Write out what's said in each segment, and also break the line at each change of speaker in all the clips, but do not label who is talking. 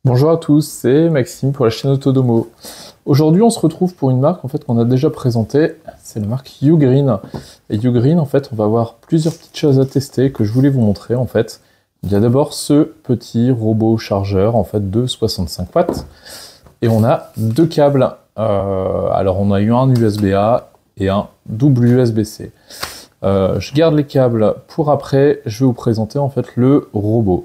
Bonjour à tous, c'est Maxime pour la chaîne Autodomo. Aujourd'hui, on se retrouve pour une marque qu'on a déjà présentée, c'est la marque Ugreen. Et Ugreen, on va avoir plusieurs petites choses à tester que je voulais vous montrer Il y a d'abord ce petit robot chargeur de 65 watts et on a deux câbles. Alors on a eu un USB-A et un double USB-C. Je garde les câbles pour après, je vais vous présenter le robot.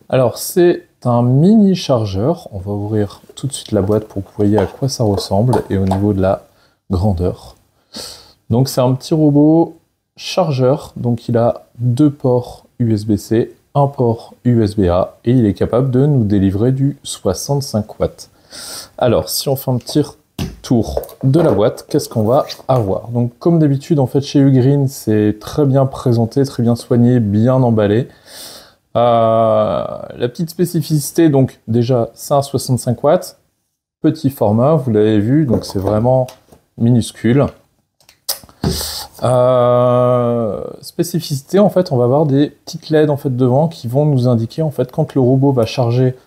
Alors c'est un mini chargeur, on va ouvrir tout de suite la boîte pour que vous voyez à quoi ça ressemble et au niveau de la grandeur. Donc c'est un petit robot chargeur, donc il a deux ports USB-C, un port USB-A et il est capable de nous délivrer du 65 watts. Alors si on fait un petit tour de la boîte, qu'est-ce qu'on va avoir? Donc comme d'habitude chez Ugreen, c'est très bien présenté, très bien soigné, bien emballé. La petite spécificité, donc déjà c'est un 65 watts, petit format, vous l'avez vu, donc c'est vraiment minuscule. Spécificité, on va avoir des petites LED devant qui vont nous indiquer quand le robot va charger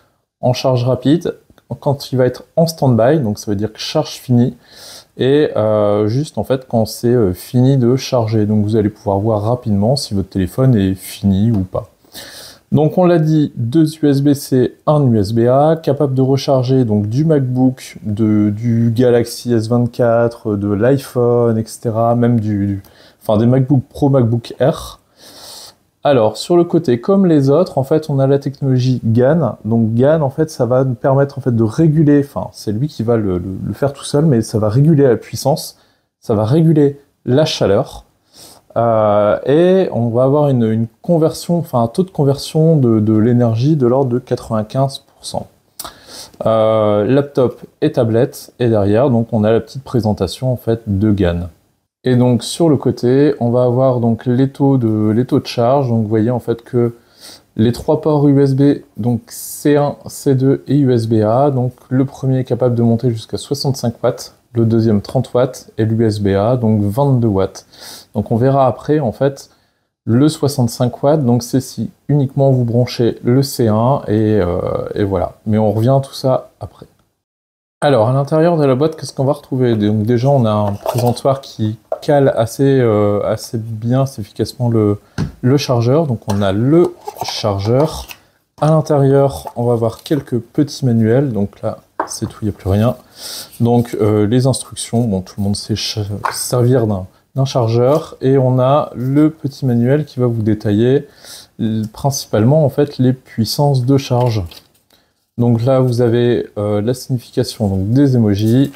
en charge rapide, quand il va être en stand-by, donc ça veut dire que charge finie, et juste quand c'est fini de charger. Donc vous allez pouvoir voir rapidement si votre téléphone est fini ou pas. Donc on l'a dit, deux USB-C, un USB-A, capable de recharger donc du MacBook, du Galaxy S24, de l'iPhone, etc. Même des MacBook Pro, MacBook Air. Alors sur le côté, comme les autres, on a la technologie GaN. Donc GaN, ça va nous permettre de réguler, c'est lui qui va le faire tout seul, mais ça va réguler la puissance, ça va réguler la chaleur. Et on va avoir une conversion, un taux de conversion de l'énergie de l'ordre de 95%. Laptop et tablette, et derrière, donc on a la petite présentation de GaN. Et donc sur le côté, on va avoir donc les taux de charge. Donc vous voyez que les trois ports USB, donc C1, C2 et USB-A, donc le premier est capable de monter jusqu'à 65 watts. Le deuxième 30 watts et l'USB-A, donc 22 watts. Donc on verra après, le 65 watts, donc c'est si uniquement vous branchez le C1 et voilà. Mais on revient à tout ça après. Alors, à l'intérieur de la boîte, qu'est-ce qu'on va retrouver? Donc déjà, on a un présentoir qui cale assez bien, assez efficacement le chargeur. Donc on a le chargeur. À l'intérieur, on va avoir quelques petits manuels. Donc là, c'est tout, il n'y a plus rien. Donc les instructions, bon, tout le monde sait servir d'un chargeur, et on a le petit manuel qui va vous détailler principalement les puissances de charge. Donc là vous avez la signification des emojis,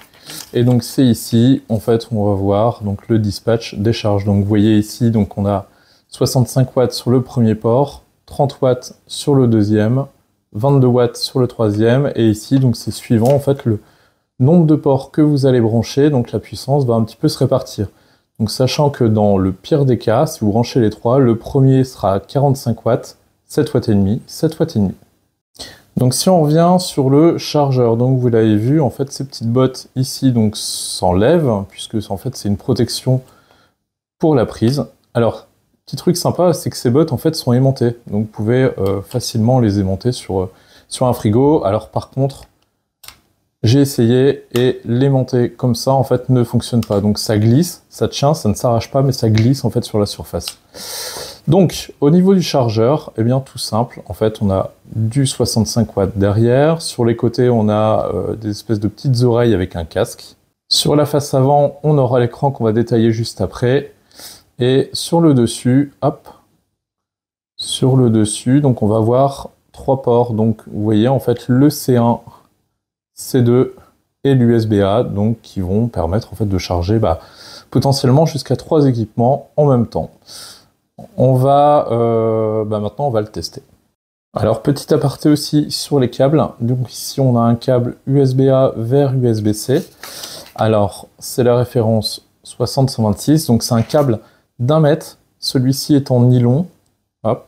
et donc c'est ici on va voir donc le dispatch des charges. Donc vous voyez ici, donc on a 65 watts sur le premier port, 30 watts sur le deuxième, 22 watts sur le troisième, et ici donc c'est suivant le nombre de ports que vous allez brancher, donc la puissance va un petit peu se répartir. Donc sachant que dans le pire des cas, si vous branchez les trois, le premier sera à 45 watts, 7 watts et demi, 7 watts et demi. Donc si on revient sur le chargeur, donc vous l'avez vu, ces petites bottes ici donc s'enlèvent, puisque c'est une protection pour la prise. Alors, petit truc sympa, c'est que ces bottes sont aimantées, donc vous pouvez facilement les aimanter sur un frigo. Alors par contre, j'ai essayé et l'aimanter comme ça ne fonctionne pas. Donc ça glisse, ça tient, ça ne s'arrache pas, mais ça glisse sur la surface. Donc au niveau du chargeur, eh bien tout simple, on a du 65 watts derrière. Sur les côtés, on a des espèces de petites oreilles avec un casque. Sur la face avant, on aura l'écran qu'on va détailler juste après. Et sur le dessus, hop, sur le dessus, donc on va avoir trois ports. Donc vous voyez le C1, C2 et l'USB-A, donc qui vont permettre de charger potentiellement jusqu'à 3 équipements en même temps. On va maintenant on va le tester. Alors petit aparté aussi sur les câbles. Donc ici on a un câble USB-A vers USB-C. Alors c'est la référence 60-126, donc c'est un câble d'1 mètre. Celui-ci est en nylon. Hop.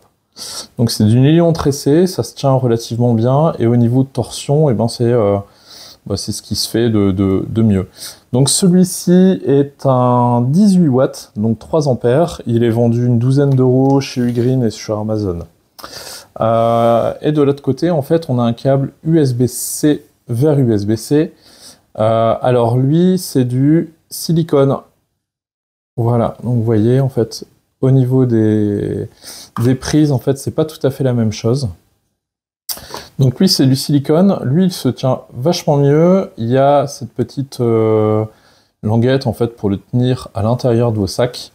Donc c'est du nylon tressé, ça se tient relativement bien, et au niveau de torsion, c'est ce qui se fait de mieux. Donc celui-ci est un 18 watts, donc 3 ampères. Il est vendu une douzaine d'euros chez Ugreen et sur Amazon. Et de l'autre côté, en fait, on a un câble USB-C vers USB-C. Alors lui, c'est du silicone. Voilà, donc vous voyez, en fait, au niveau des prises, en fait, c'est pas tout à fait la même chose. Donc lui, c'est du silicone. Lui, il se tient vachement mieux. Il y a cette petite languette, en fait, pour le tenir à l'intérieur de vos sacs.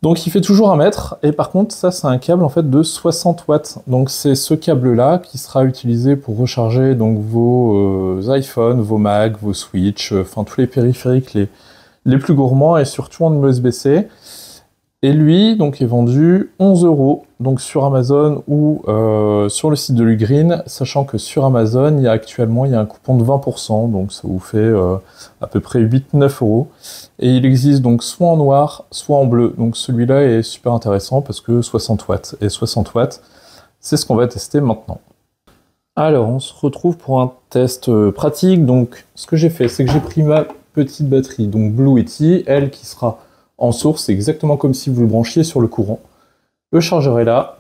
Donc il fait toujours 1 mètre, et par contre ça c'est un câble en fait de 60 watts. Donc c'est ce câble-là qui sera utilisé pour recharger donc vos iPhones, vos Mac, vos Switch, enfin tous les périphériques les plus gourmands et surtout en USB-C. Et lui donc est vendu 11 € donc sur Amazon ou sur le site de Ugreen, sachant que sur Amazon il y a actuellement un coupon de 20%, donc ça vous fait à peu près 8-9 €. Et il existe donc soit en noir, soit en bleu. Donc celui-là est super intéressant parce que 60 watts. Et 60 watts, c'est ce qu'on va tester maintenant. Alors, on se retrouve pour un test pratique. Donc, ce que j'ai fait, c'est que j'ai pris ma petite batterie, donc Blue Yeti, elle qui sera en source, c'est exactement comme si vous le branchiez sur le courant. Le chargeur est là.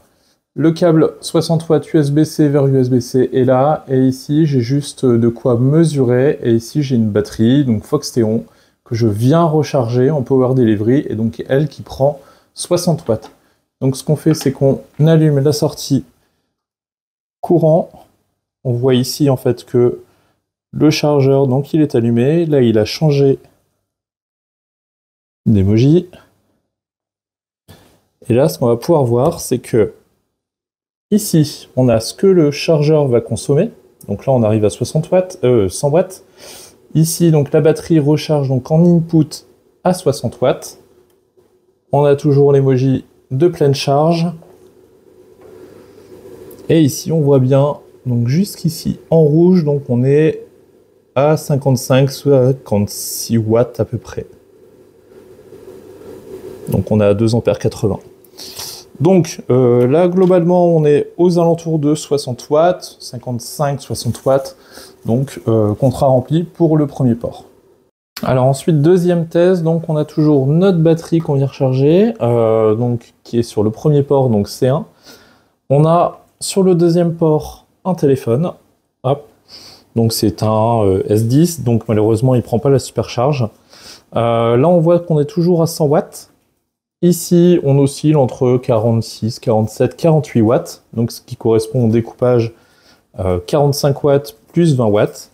Le câble 60 watts USB-C vers USB-C est là. Et ici, j'ai juste de quoi mesurer. Et ici, j'ai une batterie, donc Foxteon, que je viens recharger en Power Delivery, et donc elle qui prend 60 watts. Donc ce qu'on fait, c'est qu'on allume la sortie courant. On voit ici en fait que le chargeur, donc il est allumé. Là, il a changé d'emoji. Et là, ce qu'on va pouvoir voir, c'est que ici, on a ce que le chargeur va consommer. Donc là, on arrive à 60 watts, 100 watts. Ici, donc la batterie recharge donc en input à 60 watts. On a toujours l'emoji de pleine charge. Et ici, on voit bien, donc jusqu'ici, en rouge, donc on est à 55-56 watts à peu près. Donc on est à 2,80 A. Donc là, globalement, on est aux alentours de 60 watts, 55-60 watts. Donc, contrat rempli pour le premier port. Alors ensuite, deuxième test, donc on a toujours notre batterie qu'on vient recharger, donc qui est sur le premier port, donc C1. On a sur le deuxième port un téléphone, hop, donc c'est un S10, donc malheureusement il prend pas la supercharge. Là on voit qu'on est toujours à 100 watts. Ici on oscille entre 46, 47, 48 watts, donc ce qui correspond au découpage 45 watts plus 20 watts.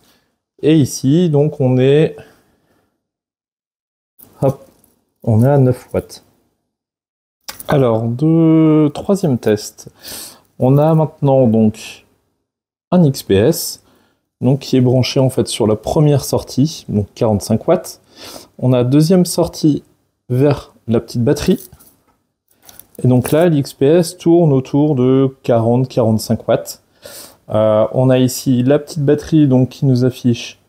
Et ici, donc on est à 9 watts. Alors, troisième test. On a maintenant donc un XPS, donc qui est branché en fait sur la première sortie, donc 45 watts. On a deuxième sortie vers la petite batterie. Et donc là, l'XPS tourne autour de 40-45 watts. On a ici la petite batterie donc, qui nous affiche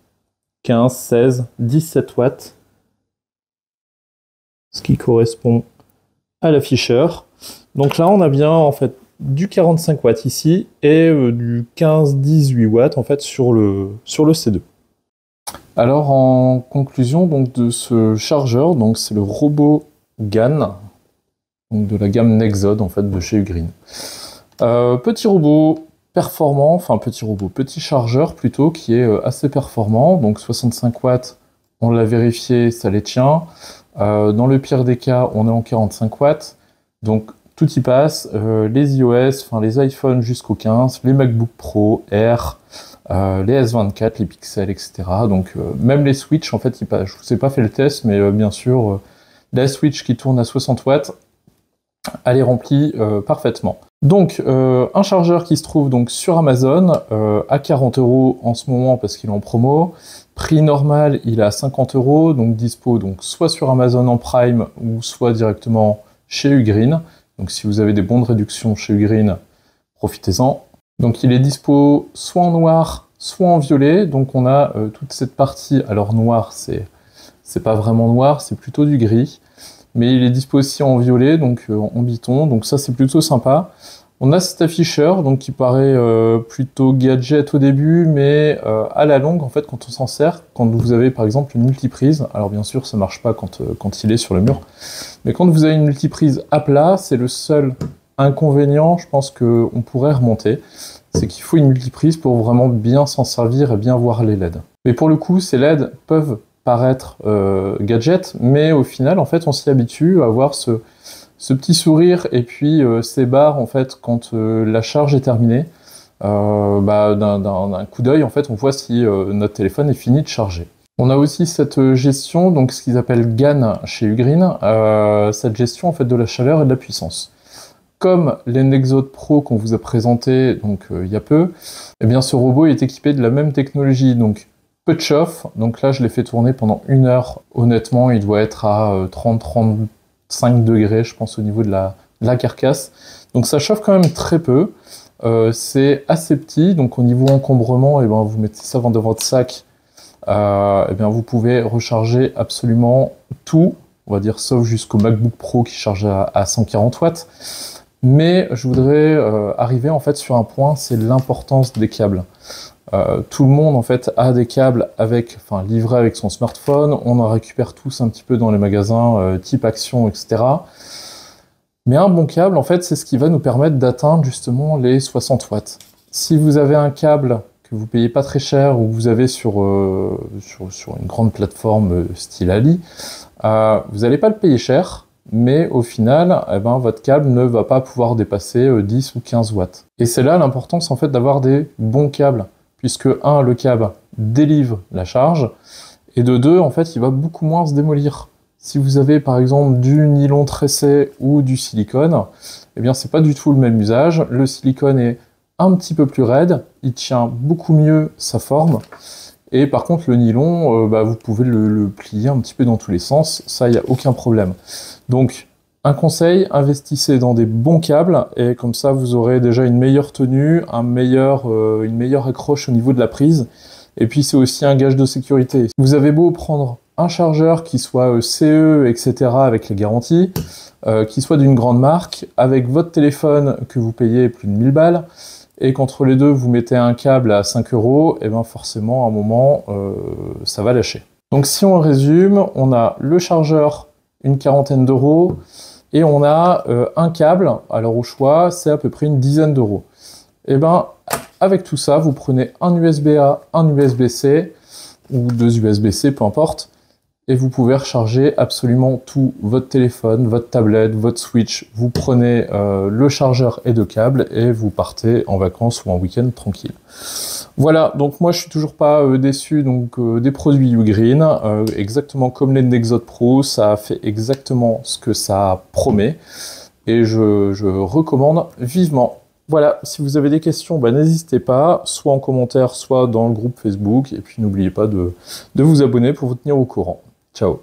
15, 16, 17 watts. Ce qui correspond à l'afficheur. Donc là, on a bien en fait du 45 watts ici et du 15-18 watts en fait sur le C2. Alors en conclusion donc, de ce chargeur, donc c'est le robot GAN, donc de la gamme Nexode en fait de chez Ugreen. Petit robot performant, enfin petit chargeur plutôt qui est assez performant, donc 65 watts, on l'a vérifié, ça les tient. Dans le pire des cas, on est en 45 watts, donc tout y passe. Les iOS, enfin les iPhones jusqu'au 15, les MacBook Pro, Air, les S24, les Pixel, etc. Donc même les Switch, en fait, je vous ai pas fait le test, mais bien sûr, la Switch qui tourne à 60 watts, elle est remplie parfaitement. Donc un chargeur qui se trouve donc sur Amazon à 40 € en ce moment parce qu'il est en promo. Prix normal, il est à 50 €, donc dispo donc soit sur Amazon en Prime ou soit directement chez Ugreen. Donc si vous avez des bons de réduction chez Ugreen, profitez-en. Donc il est dispo soit en noir, soit en violet. Donc on a toute cette partie. Alors noir, c'est pas vraiment noir, c'est plutôt du gris. Mais il est dispo aussi en violet, donc en biton, donc ça c'est plutôt sympa. On a cet afficheur, donc qui paraît plutôt gadget au début, mais à la longue, en fait, quand on s'en sert, quand vous avez par exemple une multiprise, alors bien sûr ça marche pas quand il est sur le mur, mais quand vous avez une multiprise à plat, c'est le seul Inconvénient, je pense qu'on pourrait remonter, c'est qu'il faut une multiprise pour vraiment bien s'en servir et bien voir les LED. Mais pour le coup, ces LED peuvent paraître gadgets, mais au final, en fait, on s'y habitue à avoir ce petit sourire et puis ces barres, en fait, quand la charge est terminée, d'un coup d'œil, en fait, on voit si notre téléphone est fini de charger. On a aussi cette gestion, donc ce qu'ils appellent GaN chez Ugreen, cette gestion en fait de la chaleur et de la puissance. Comme les Nexode Pro qu'on vous a présenté donc il y a peu, eh bien ce robot est équipé de la même technologie, donc peu de chauffe. Donc là je l'ai fait tourner pendant 1 heure. Honnêtement, il doit être à 30-35 degrés, je pense, au niveau de la carcasse. Donc ça chauffe quand même très peu. C'est assez petit, donc au niveau encombrement, eh ben, vous mettez ça dans votre sac. Eh bien, vous pouvez recharger absolument tout, on va dire, sauf jusqu'au MacBook Pro qui charge à 140 watts. Mais je voudrais arriver en fait sur un point, c'est l'importance des câbles. Tout le monde en fait a des câbles livrés avec son smartphone. On en récupère tous un petit peu dans les magasins type Action, etc. Mais un bon câble, en fait, c'est ce qui va nous permettre d'atteindre justement les 60 watts. Si vous avez un câble que vous payez pas très cher ou que vous avez sur une grande plateforme style Ali, vous n'allez pas le payer cher. Mais au final, eh ben, votre câble ne va pas pouvoir dépasser 10 ou 15 watts. Et c'est là l'importance en fait d'avoir des bons câbles, puisque le câble délivre la charge, et de 2, en fait, il va beaucoup moins se démolir. Si vous avez par exemple du nylon tressé ou du silicone, eh bien c'est pas du tout le même usage. Le silicone est un petit peu plus raide, il tient beaucoup mieux sa forme. Et par contre, le nylon, vous pouvez le plier un petit peu dans tous les sens, ça, il n'y a aucun problème. Donc, un conseil, investissez dans des bons câbles, et comme ça, vous aurez déjà une meilleure tenue, une meilleure accroche au niveau de la prise, et puis c'est aussi un gage de sécurité. Vous avez beau prendre un chargeur qui soit CE, etc., avec les garanties, qui soit d'une grande marque, avec votre téléphone que vous payez plus de 1000 balles, et qu'entre les deux, vous mettez un câble à 5 €, et bien forcément, à un moment, ça va lâcher. Donc si on résume, on a le chargeur, une quarantaine d'euros, et on a un câble, alors au choix, c'est à peu près une dizaine d'euros. Et bien, avec tout ça, vous prenez un USB-A, un USB-C, ou 2 USB-C, peu importe, et vous pouvez recharger absolument tout, votre téléphone, votre tablette, votre Switch. Vous prenez le chargeur et 2 câbles et vous partez en vacances ou en week-end tranquille. Voilà, donc moi je suis toujours pas déçu des produits Ugreen, exactement comme les Nexode Pro, ça a fait exactement ce que ça promet et je recommande vivement. Voilà, si vous avez des questions, n'hésitez pas, soit en commentaire, soit dans le groupe Facebook, et puis n'oubliez pas de vous abonner pour vous tenir au courant. Ciao.